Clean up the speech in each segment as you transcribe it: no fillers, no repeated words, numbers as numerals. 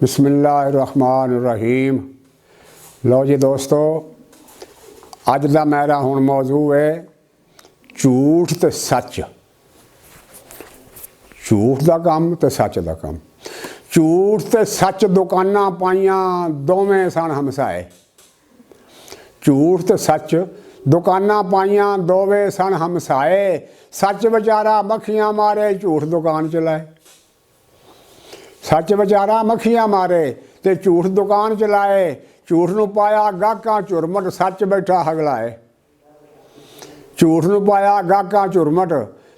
बिस्मिल्लाहिर्रहमानिर्रहीम। लो जी दोस्तों, अज का मेरा हुण मौजू है झूठ ते सच। झूठ का काम ते सच का काम। झूठ ते सच दुकाना पाइया दोवें सन हमसाए। झूठ ते सच दुकाना पाइया दोवें सन हमसाए। सच बेचारा मक्खियां मारे, झूठ दुकान चलाए। सच बेचारा मक्खियां मारे ते झूठ दुकान चलाए। झूठ नूं पाया गाहकां झुरमट, सच बैठा हगलाए। झूठ नूं पाया गाहकां झुरमट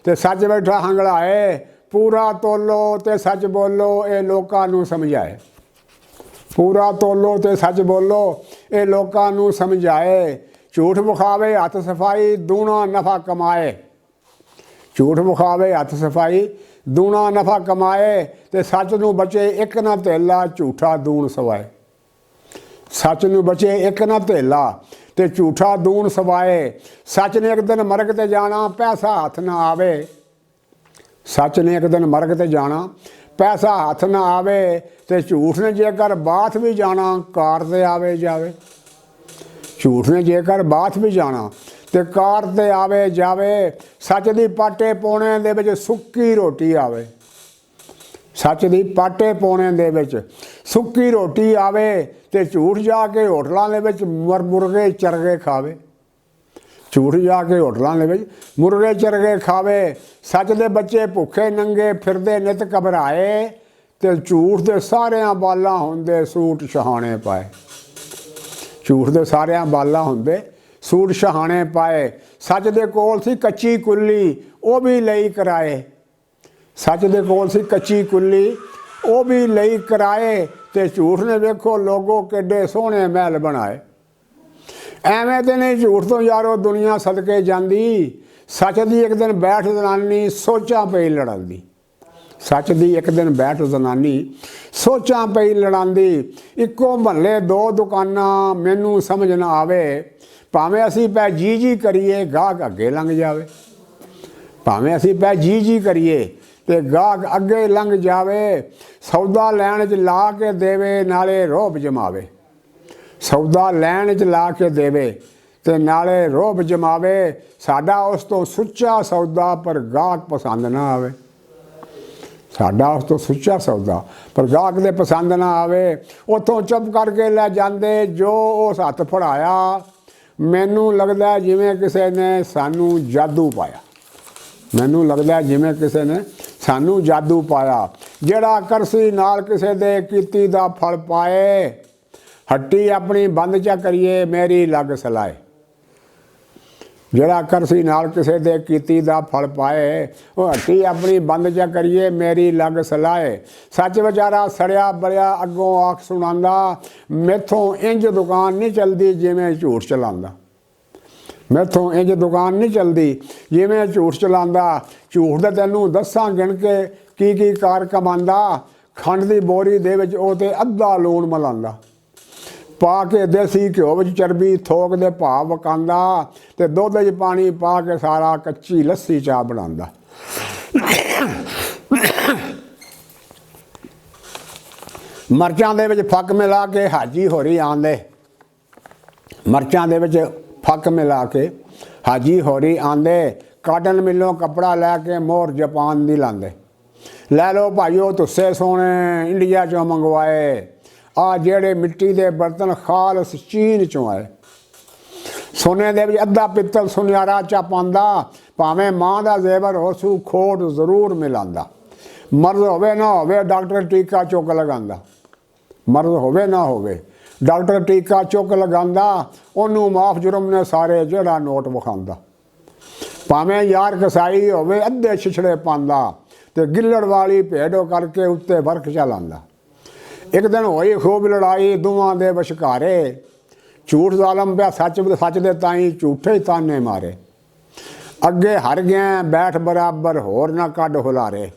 ते सच बैठा हंगलाए। पूरा तोलो ते सच बोलो, ये लोकां नूं समझाए। पूरा तोलो ते सच बोलो, ये लोकां नूं समझाए। झूठ विखावे हथ सफाई, दूना नफा कमाए। झूठ विखावे हथ सफाई, दूना नफा कमाए। ते सच नूं बचे एक ना धेला, झूठा दून सवाए। सच नूं बचे एक ना धेला ते झूठा दून सवाए। सच ने एक दिन मरग ते जाना, पैसा हथ ना आवे। सच ने एक दिन मरग ते जाना, पैसा हथ ना आवे। ते झूठ ने जेकर बाथ भी जाना, कार ते आवे जावे। झूठ ने जेकर बाथ भी जाना ते कार ते आवे जावे। सच दी पाटे पौने दे विच सुक्की रोटी आवे। सच दी पाटे पौने दे विच सुक्की रोटी आवे। ते झूठ जाके होटलों दे विच मुर्गे चरगे खावे। झूठ जाके होटलों दे विच मुर्गे चरगे खावे। सच दे बच्चे भुखे नंगे फिरदे नित घबराए। ते झूठ दे सारियां बालां हुंदे सूट शहाने पाए। झूठ दे सारियां बालां हुंदे सूट शहाने पाए। सच दे कोल सी कच्ची कुल्ली, वो भी लई कराए। सच दे कोल सी कच्ची कुल्ली, वो भी लई कराए। ते झूठ ने वेखो लोगो किड्डे सोहणे महल बनाए। एवें ते नहीं झूठ तो यारो दुनिया सदके जांदी। सच दी एक दिन बैठ जनानी सोचां पई लड़ांदी। सच दी एक दिन बैठ जनानी सोचां पई लड़ांदी। इक्को महल्ले दो दुकानां, मैनू समझ ना आवे। भावें असी पै जी करिए, गाहक अगे लंघ जावे। भावें असी पै जी करिए ते गाहक अगे लंघ जावे। सौदा लैण च ला के देवे, नाले रोब जमावे। सौदा लैण च ला के देवे ते नाले रोब जमावे। साडा उस तो सुच्चा सौदा, पर गाहक पसंद ना आवे। साडा उस तो सुच्चा सौदा, पर गाहक दे पसंद ना आवे। उतों चुप करके लै जांदे जो उस हथ फड़ाया। मैनू लगदा जिवें किसी ने सानू जादू पाया। मैनू लगदा जिवें किसी ने सानू जादू पाया। जिहड़ा करसी नाल किसी दे कीती दा फल पाए। हट्टी अपनी बंद चा करिए, मेरी लग सलाए। जिहड़ा करसी नाल किसी दे कीती दा फल पाए, वो हट्टी अपनी बंद चा करिए, मेरी लग सलाए। सच बेचारा सड़िया बलिया अगों आख सुणांदा, मैथों इंज दुकान नहीं चलदी जिवें झूठ चलांदा। मैथों इंज दुकान नहीं चलदी जिवें झूठ चलांदा। झूठ दे तैनूं दस्सां गिण के की कार कमांदा। खंड दी बोरी दे विच ओ ते अद्धा लूण मिलांदा। पा के देसी घ्यो विच चरबी थोक दे भाव वकांदा। ते दुध च पानी पा के सारा कच्ची लस्सी चाह बनांदा। मरचां दे विच फक मिला के हाजी होरी आंदे। मरचां दे विच फक मिला के हाजी होरी आंदे। काटन मिलों कपड़ा लैके मोहर जापान दी लांदे। लै लो भाईओ तुस्से सोने इंडिया चों मंगवाए। आ जेड़े मिट्टी दे बर्तन खालस चीन चों आए। सोने दे विच अद्धा पित्तल सुनियारा चा पांदा। भावें मां दा जेवर होसू खोट जरूर मिलांदा। मर्द होवे ना होवे डॉक्टर टीका चुक लगांदा। मर्द होवे ना होवे डॉक्टर टीका चुक लगांदा। ओनू माफ जुर्म ने सारे जेड़ा नोट विखांदा। भावें यार कसाई होवे अद्धे छिछड़े पांदा। ते गिल्लड़ वाली भेड़ो करके उत्ते वर्ख चलांदा। एक दिन होई खूब लड़ाई दोवां दे विचकारे। झूठ जालम पिया सच दे ताई झूठे ही ताने मारे। अगे हर गए बैठ बराबर होर ना कड हुलारे।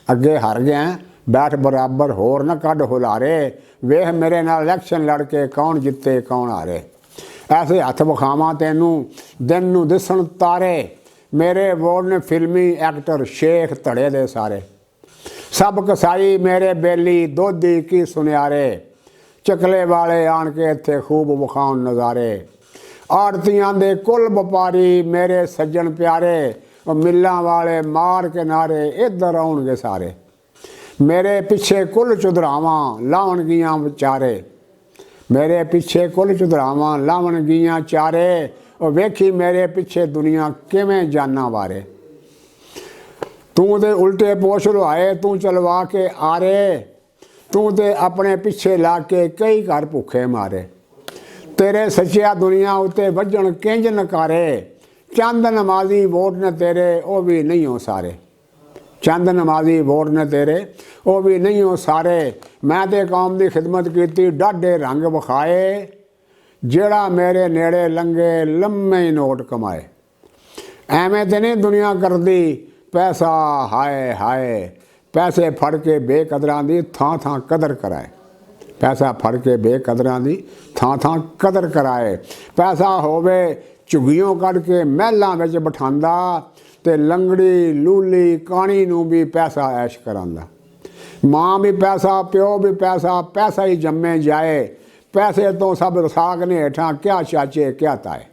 अगे हर गए बैठ बराबर होर ना कड हुलारे। वेख मेरे नाल इलैक्शन लड़के कौन जिते कौन हारे। ऐसे हथ विखावां तैनू दिन नूं दिसण तारे। मेरे वोट ने फिल्मी एक्टर शेख धड़े दे सारे। सब कसाई मेरे बेली दोधी की सुनियारे, चकले वाले आन के इत्थे खूब विखाउन नज़ारे। आड़तियां दे कुल व्यापारी मेरे सज्जन प्यारे, और मिल्लां वाले मार के नारे इधर आउणगे सारे। मेरे पिछे कुल चुधरावां लावणगियां विचारे, मेरे पिछे कुल चुधरावां लावणगियां चारे, और वेखी मेरे पिछे दुनिया किवें जाना वारे। तू ते उल्टे पोछ लुआए तू चलवा के आरे, तू ते अपने पिछे ला के कई घर भुखे मारे। तेरे सच्चिया दुनिया उत्ते वजन किंज नकारे, चंद नमाजी वोट ने तेरे वो भी नहीं हो सारे। चंद नमाजी वोट ने तेरे वो भी नहीं हो सारे। मैं ते कौम की खिदमत की डाढे रंग विखाए, जेड़ा मेरे नेड़े लंघे लम्मे ही नोट कमाए। एवें ते नहीं दुनिया करदी पैसा हाय हाय, पैसे फड़ के बेकदरां दी थां थां कदर कराए। पैसा फड़ के बेकदरां दी थां थां कदर कराए। पैसा होवे झुग्गियों कढ़ के महलां विच बिठांदा, ते लंगड़ी लूली काणी नूं भी पैसा ऐश करांदा। मां भी पैसा प्यो भी पैसा, पैसा ही जम्मे जाए। पैसे तो सब रसाक ने हेठां क्या चाचे क्या ताए।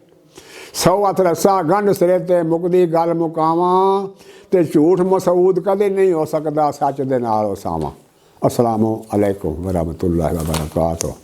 100 हथ रस्सा गंढ सिरे ते मुकदी गल मुकावां, ते झूठ मसूद कदे नहीं हो सकदा सच दे नाल सावां। अस्सलामु अलैकुम व रहमतुल्लाहि व बरकातुहू।